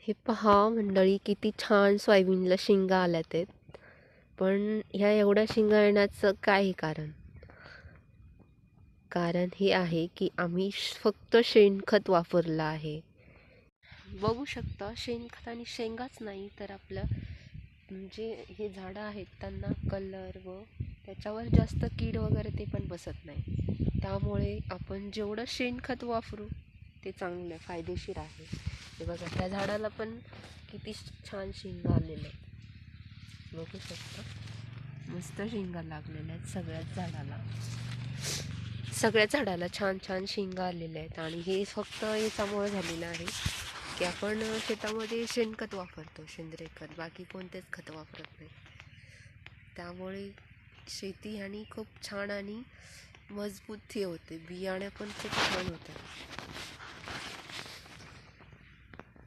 हे पहा मंडळी, किती छान सोयाबीनला शेंगा आल्यात आहेत. पण ह्या एवढ्या शेंगा येण्याचं काय कारण? कारण हे आहे की आम्ही फक्त शेणखत वापरलं आहे. बघू शकता, शेणखत आणि शेंगाच नाही तर आपलं जे हे झाडं आहेत त्यांना कलर व त्याच्यावर जास्त कीड वगैरे ते पण बसत नाही. त्यामुळे आपण जेवढं शेणखत वापरू ते चांगलं फायदेशीर आहे. हे बघा, त्या झाडाला पण किती छान शेंगा आलेल्या आहेत. बघू शकता, मस्त शेंगा लागलेल्या आहेत सगळ्या झाडाला छान छान शेंगा आलेल्या आहेत. आणि हे फक्त याच्यामुळे झालेलं आहे की आपण शेतामध्ये शेणखत वापरतो, सेंद्रिय खत, बाकी कोणतेच खत वापरत नाही. त्यामुळे शेती आणि खूप छान आणि मजबूत हे होते, बियाणे पण खूप छान होते.